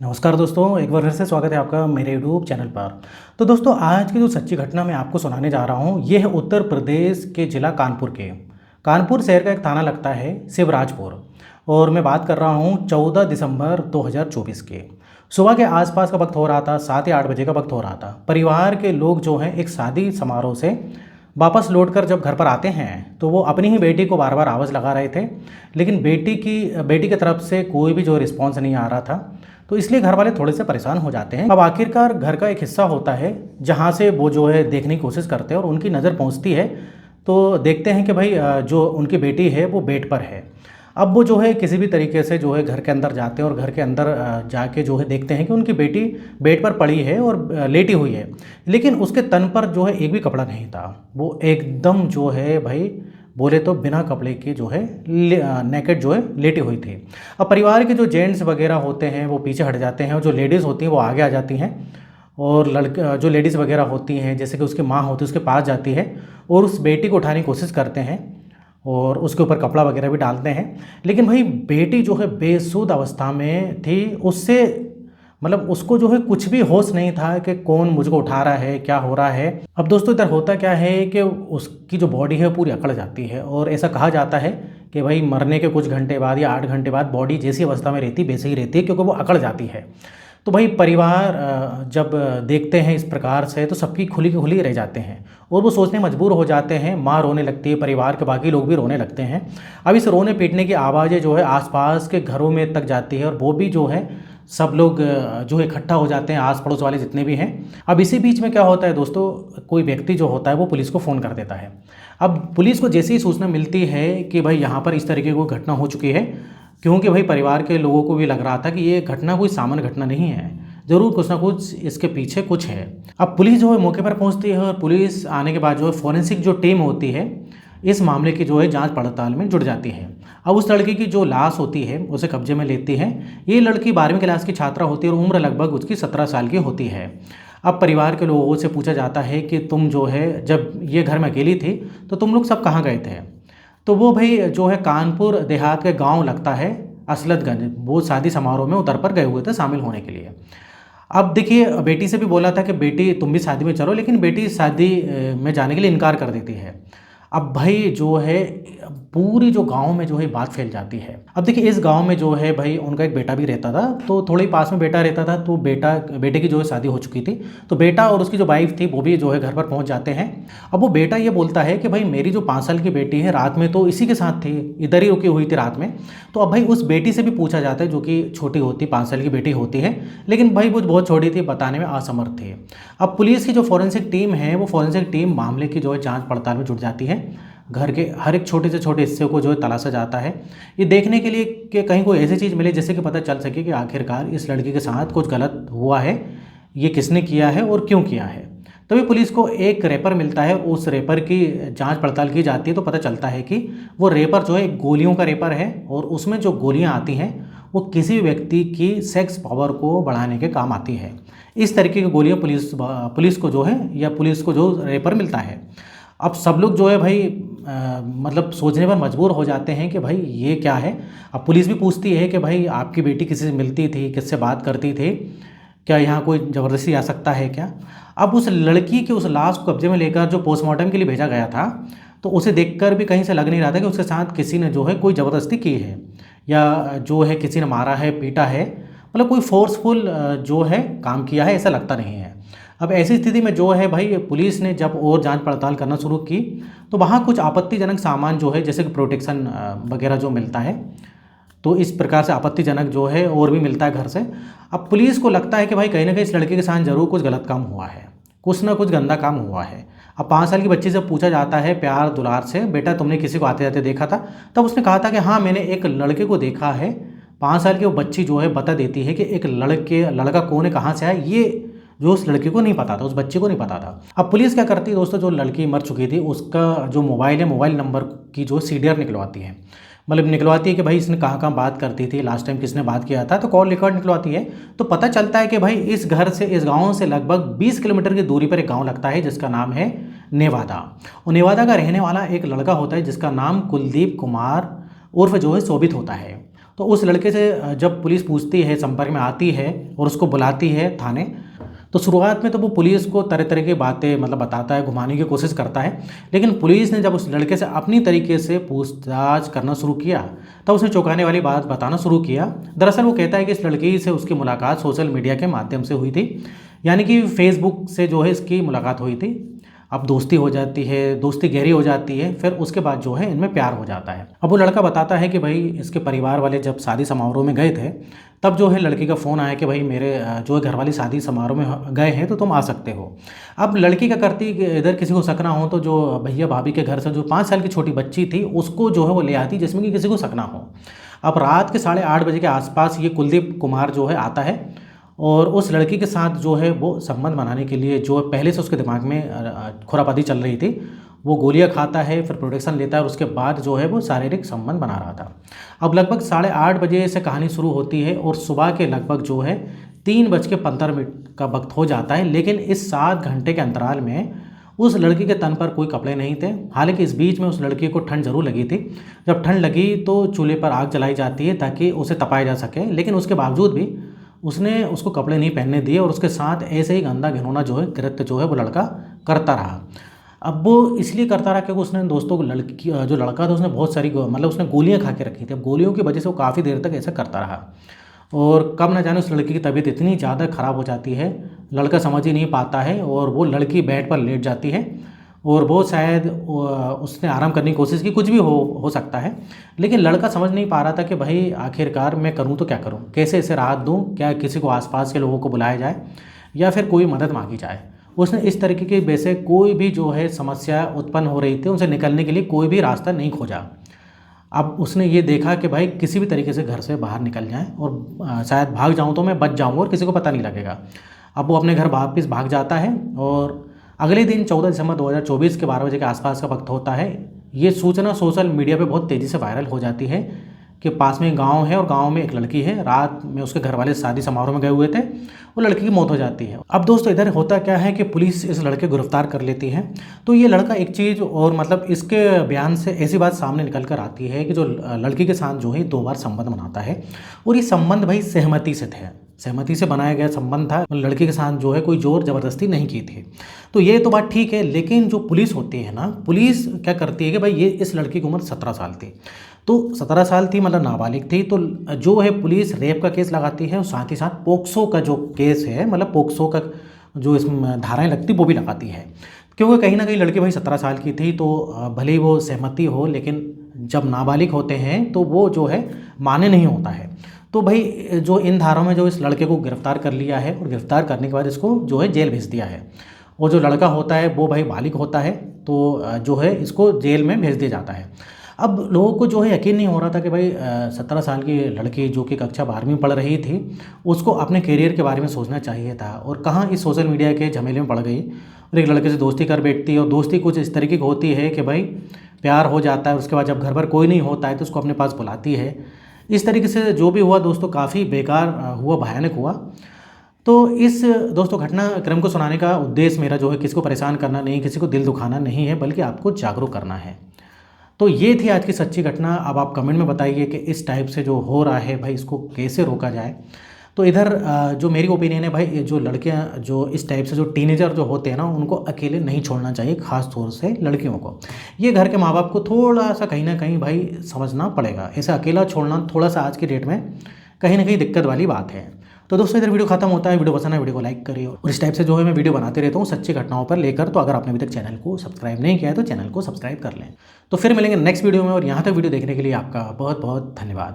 नमस्कार दोस्तों, एक बार फिर से स्वागत है आपका मेरे यूट्यूब चैनल पर। तो दोस्तों, आज की जो सच्ची घटना मैं आपको सुनाने जा रहा हूँ, ये है उत्तर प्रदेश के ज़िला कानपुर के। कानपुर शहर का एक थाना लगता है शिवराजपुर। और मैं बात कर रहा हूँ 14 दिसंबर 2024 के सुबह के आसपास का वक्त हो रहा था। 7 या 8 बजे का वक्त हो रहा था। परिवार के लोग जो हैं एक शादी समारोह से वापस लौटकर जब घर पर आते हैं तो वो अपनी ही बेटी को बार बार आवाज़ लगा रहे थे, लेकिन बेटी की तरफ से कोई भी जो रिस्पॉन्स नहीं आ रहा था। तो इसलिए घर वाले थोड़े से परेशान हो जाते हैं। अब आखिरकार घर का एक हिस्सा होता है जहाँ से वो जो है देखने की कोशिश करते हैं और उनकी नज़र पहुँचती है तो देखते हैं कि भाई जो उनकी बेटी है वो बेड पर है। अब वो जो है किसी भी तरीके से जो है घर के अंदर जाते हैं और घर के अंदर जाके जो है देखते हैं कि उनकी बेटी बेड पर पड़ी है और लेटी हुई है, लेकिन उसके तन पर जो है एक भी कपड़ा नहीं था। वो एकदम जो है भाई बोले तो बिना कपड़े के जो है नेकेड जो है लेटी हुई थी। अब परिवार के जो जेंट्स वगैरह होते हैं वो पीछे हट जाते हैं और जो लेडीज़ होती हैं वो आगे आ जाती हैं। और लड़के जो लेडीज़ वगैरह होती हैं जैसे कि उसकी माँ होती है उसके पास जाती है और उस बेटी को उठाने की कोशिश करते हैं और उसके ऊपर कपड़ा वगैरह भी डालते हैं। लेकिन भाई बेटी जो है बेसुध अवस्था में थी। उससे मतलब उसको जो है कुछ भी होश नहीं था कि कौन मुझको उठा रहा है, क्या हो रहा है। अब दोस्तों, इधर होता क्या है कि उसकी जो बॉडी है पूरी अकड़ जाती है और ऐसा कहा जाता है कि भाई मरने के कुछ घंटे बाद या 8 घंटे बाद बॉडी जैसी अवस्था में रहती वैसे ही रहती है, क्योंकि वो अकड़ जाती है। तो भाई परिवार जब देखते हैं इस प्रकार से तो सबकी खुली की खुली रह जाते हैं और वो सोचने मजबूर हो जाते हैं। माँ रोने लगती है, परिवार के बाकी लोग भी रोने लगते हैं। अब इस रोने पीटने की आवाज़ें जो है आसपास के घरों में तक जाती है और वो भी जो है सब लोग जो है इकट्ठा हो जाते हैं, आस पड़ोस वाले जितने भी हैं। अब इसी बीच में क्या होता है दोस्तों, कोई व्यक्ति जो होता है वो पुलिस को फ़ोन कर देता है। अब पुलिस को जैसे ही सूचना मिलती है कि भाई यहाँ पर इस तरीके की घटना हो चुकी है, क्योंकि भाई परिवार के लोगों को भी लग रहा था कि ये घटना कोई सामान्य घटना नहीं है, ज़रूर कुछ ना कुछ इसके पीछे कुछ है। अब पुलिस जो है मौके पर पहुंचती है और पुलिस आने के बाद जो है फॉरेंसिक जो टीम होती है इस मामले की जो है जांच पड़ताल में जुड़ जाती है। अब उस लड़की की जो लाश होती है उसे कब्जे में लेती है। ये लड़की 12वीं क्लास की छात्रा होती है और उम्र लगभग उसकी 17 साल की होती है। अब परिवार के लोगों से पूछा जाता है कि तुम जो है जब ये घर में अकेली थी तो तुम लोग सब कहाँ गए थे। तो वो भाई जो है कानपुर देहात के गांव लगता है असलतगंज, वो शादी समारोह में उधर पर गए हुए थे शामिल होने के लिए। अब देखिए, बेटी से भी बोला था कि बेटी तुम भी शादी में चलो, लेकिन बेटी शादी में जाने के लिए इनकार कर देती है। अब भाई जो है पूरी जो गांव में जो है बात फैल जाती है। अब देखिए, इस गांव में जो है भाई उनका एक बेटा भी रहता था, तो थोड़े ही पास में बेटा रहता था। तो बेटे की जो है शादी हो चुकी थी, तो बेटा और उसकी जो वाइफ थी वो भी जो है घर पर पहुंच जाते हैं। अब वो बेटा ये बोलता है कि भाई मेरी जो 5 साल की बेटी है रात में तो इसी के साथ थी, इधर ही रुकी हुई थी रात में। तो अब भाई उस बेटी से भी पूछा जाता है जो कि छोटी होती 5 साल की बेटी होती है, लेकिन भाई वो बहुत छोटी थी, बताने में असमर्थ थी। अब पुलिस की जो फॉरेंसिक टीम है वो फॉरेंसिक टीम मामले की जो है जांच पड़ताल में जुट जाती है। घर के हर एक छोटे से छोटे हिस्से को जो है तलाशा जाता है, ये देखने के लिए कि कहीं कोई ऐसी चीज़ मिले जिससे कि पता चल सके कि आखिरकार इस लड़की के साथ कुछ गलत हुआ है, ये किसने किया है और क्यों किया है। तभी पुलिस को एक रेपर मिलता है और उस रेपर की जांच पड़ताल की जाती है तो पता चलता है कि वो रेपर जो है गोलियों का रेपर है और उसमें जो गोलियां आती हैं वो किसी भी व्यक्ति की सेक्स पावर को बढ़ाने के काम आती है। इस तरीके की गोलियां पुलिस को जो है या पुलिस को जो रेपर मिलता है। अब सब लोग जो है भाई मतलब सोचने पर मजबूर हो जाते हैं कि भाई ये क्या है। अब पुलिस भी पूछती है कि भाई आपकी बेटी किसी से मिलती थी, किससे बात करती थी, क्या यहाँ कोई ज़बरदस्ती आ सकता है क्या। अब उस लड़की की उस लाश को कब्जे में लेकर जो पोस्टमार्टम के लिए भेजा गया था, तो उसे देखकर भी कहीं से लग नहीं रहा था कि उसके साथ किसी ने जो है कोई ज़बरदस्ती की है या जो है किसी ने मारा है, पीटा है, मतलब कोई फोर्सफुल जो है काम किया है, ऐसा लगता नहीं है। अब ऐसी स्थिति में जो है भाई पुलिस ने जब और जांच पड़ताल करना शुरू की तो वहाँ कुछ आपत्तिजनक सामान जो है जैसे कि प्रोटेक्शन वगैरह जो मिलता है, तो इस प्रकार से आपत्तिजनक जो है और भी मिलता है घर से। अब पुलिस को लगता है कि भाई कहीं ना कहीं इस लड़के के साथ जरूर कुछ गलत काम हुआ है, कुछ ना कुछ गंदा काम हुआ है। अब 5 साल की बच्ची से पूछा जाता है प्यार दुलार से, बेटा तुमने किसी को आते जाते देखा था। तब उसने कहा था कि हाँ मैंने एक लड़के को देखा है। 5 साल की वो बच्ची जो है बता देती है कि एक लड़का कौन है, कहाँ से आया, ये जो उस लड़की को नहीं पता था, उस बच्चे को नहीं पता था। अब पुलिस क्या करती है दोस्तों, जो लड़की मर चुकी थी उसका जो मोबाइल है, मोबाइल नंबर की जो सीडीआर निकलवाती है, मतलब निकलवाती है कि भाई इसने कहाँ कहाँ बात करती थी, लास्ट टाइम किसने बात किया था, तो कॉल रिकॉर्ड निकलवाती है। तो पता चलता है कि भाई इस घर से, इस गांव से लगभग 20 किलोमीटर की दूरी पर एक गांव लगता है जिसका नाम है नेवादा। और नेवादा का रहने वाला एक लड़का होता है जिसका नाम कुलदीप कुमार उर्फ जो है शोभित होता है। तो उस लड़के से जब पुलिस पूछती है, संपर्क में आती है और उसको बुलाती है थाने, तो शुरुआत में तो वो पुलिस को तरह तरह की बातें मतलब बताता है, घुमाने की कोशिश करता है। लेकिन पुलिस ने जब उस लड़के से अपनी तरीके से पूछताछ करना शुरू किया तब उसने चौंकाने वाली बात बताना शुरू किया। दरअसल वो कहता है कि इस लड़की से उसकी मुलाकात सोशल मीडिया के माध्यम से हुई थी, यानी कि फेसबुक से जो है इसकी मुलाकात हुई थी। अब दोस्ती हो जाती है, दोस्ती गहरी हो जाती है, फिर उसके बाद जो है इनमें प्यार हो जाता है। अब वो लड़का बताता है कि भाई इसके परिवार वाले जब शादी समारोह में गए थे तब जो है लड़की का फ़ोन आया कि भाई मेरे जो है घर वाली शादी समारोह में गए हैं तो तुम आ सकते हो। अब लड़की क्या करती कि इधर किसी को शक ना हो तो जो भैया भाभी के घर से जो 5 साल की छोटी बच्ची थी उसको जो है वो ले आती जिसमें कि किसी को शक ना हो। अब रात के 8:30 बजे के आसपास ये कुलदीप कुमार जो है आता है और उस लड़की के साथ जो है वो संबंध बनाने के लिए जो पहले से उसके दिमाग में खुरापाती चल रही थी, वो गोलियां खाता है, फिर प्रोटेक्शन लेता है और उसके बाद जो है वो शारीरिक संबंध बना रहा था। अब लगभग 8:30 बजे से कहानी शुरू होती है और सुबह के लगभग जो है 3:15 का वक्त हो जाता है। लेकिन इस 7 घंटे के अंतराल में उस लड़की के तन पर कोई कपड़े नहीं थे। हालांकि इस बीच में उस लड़की को ठंड जरूर लगी थी। जब ठंड लगी तो चूल्हे पर आग जलाई जाती है ताकि उसे तपाया जा सके, लेकिन उसके बावजूद भी उसने उसको कपड़े नहीं पहनने दिए और उसके साथ ऐसे ही गंदा घिनौना जो है कृत्य जो है वो लड़का करता रहा। अब वो इसलिए करता रहा क्योंकि उसने दोस्तों को लड़की जो लड़का था उसने बहुत सारी मतलब उसने गोलियां खा के रखी थी। अब गोलियों की वजह से वो काफ़ी देर तक ऐसा करता रहा और कब ना जाने उस लड़की की तबीयत इतनी ज़्यादा ख़राब हो जाती है, लड़का समझ ही नहीं पाता है और वो लड़की बेड पर लेट जाती है और वो शायद उसने आराम करने की कोशिश की, कुछ भी हो सकता है। लेकिन लड़का समझ नहीं पा रहा था कि भाई आखिरकार मैं करूं तो क्या करूं, कैसे इसे राहत दूं, क्या किसी को आसपास के लोगों को बुलाया जाए या फिर कोई मदद मांगी जाए। उसने इस तरीके की वैसे कोई भी जो है समस्या उत्पन्न हो रही थी उनसे निकलने के लिए कोई भी रास्ता नहीं खोजा। अब उसने ये देखा कि भाई किसी भी तरीके से घर से बाहर निकल जाएं और शायद भाग जाऊं तो मैं बच जाऊंगा और किसी को पता नहीं लगेगा। अब वो अपने घर वापस भाग जाता है और अगले दिन 14 दिसंबर 2024 के 12 बजे के आसपास का वक्त होता है। ये सूचना सोशल मीडिया पे बहुत तेज़ी से वायरल हो जाती है कि पास में गांव है और गांव में एक लड़की है, रात में उसके घर वाले शादी समारोह में गए हुए थे, वो लड़की की मौत हो जाती है। अब दोस्तों इधर होता क्या है कि पुलिस इस लड़के को गिरफ्तार कर लेती है। तो ये लड़का एक चीज़ और मतलब इसके बयान से ऐसी बात सामने निकल कर आती है कि जो लड़की के साथ जो है 2 बार संबंध बनाता है और ये संबंध भाई सहमति से थे, सहमति से बनाया गया संबंध था। लड़की के साथ जो है कोई जोर जबरदस्ती नहीं की थी। तो ये तो बात ठीक है, लेकिन जो पुलिस होती है ना, पुलिस क्या करती है कि भाई ये इस लड़की की उम्र 17 साल थी, तो 17 साल थी मतलब नाबालिग थी, तो जो है पुलिस रेप का केस लगाती है और साथ ही साथ पोक्सो का जो केस है मतलब पोक्सो का जो इसमें धाराएं लगती वो भी लगाती है। क्योंकि कहीं ना कहीं लड़की भाई 17 साल की थी, तो भले ही वो सहमति हो लेकिन जब नाबालिग होते हैं तो वो जो है मान्य नहीं होता है। तो भाई जो इन धाराओं में जो इस लड़के को गिरफ्तार कर लिया है और गिरफ्तार करने के बाद इसको जो है जेल भेज दिया है। और जो लड़का होता है वो भाई बालिग होता है, तो जो है इसको जेल में भेज दिया जाता है। अब लोगों को जो है यकीन नहीं हो रहा था कि भाई 17 साल की लड़की जो कि कक्षा 12वीं में पढ़ रही थी उसको अपने करियर के बारे में सोचना चाहिए था, और कहाँ इस सोशल मीडिया के झमेले में पड़ गई और एक लड़के से दोस्ती कर बैठती है। और दोस्ती कुछ इस तरीके की होती है कि भाई प्यार हो जाता है, उसके बाद जब घर पर कोई नहीं होता है तो उसको अपने पास बुलाती है। इस तरीके से जो भी हुआ दोस्तों काफ़ी बेकार हुआ, भयानक हुआ। तो इस दोस्तों घटनाक्रम को सुनाने का उद्देश्य मेरा जो है किसी को परेशान करना नहीं, किसी को दिल दुखाना नहीं है, बल्कि आपको जागरूक करना है। तो ये थी आज की सच्ची घटना। अब आप कमेंट में बताइए कि इस टाइप से जो हो रहा है भाई इसको कैसे रोका जाए। तो इधर जो मेरी ओपिनियन है भाई, जो लड़कियां जो इस टाइप से जो टीनेजर जो होते हैं ना उनको अकेले नहीं छोड़ना चाहिए, खास तौर से लड़कियों को। ये घर के माँ बाप को थोड़ा सा कहीं ना कहीं भाई समझना पड़ेगा। ऐसे अकेला छोड़ना थोड़ा सा आज की डेट में कहीं ना कहीं दिक्कत वाली बात है। तो दोस्तों इधर वीडियो खत्म होता है। वीडियो पसंद है वीडियो को लाइक करिए, और इस टाइप से जो है मैं वीडियो बनाते रहता हूँ सच्ची घटनाओं पर लेकर। तो अगर आपने अभी तक चैनल को सब्सक्राइब नहीं किया है तो चैनल को सब्सक्राइब कर लें। तो फिर मिलेंगे नेक्स्ट वीडियो में, और यहाँ तक वीडियो देखने के लिए आपका बहुत बहुत धन्यवाद।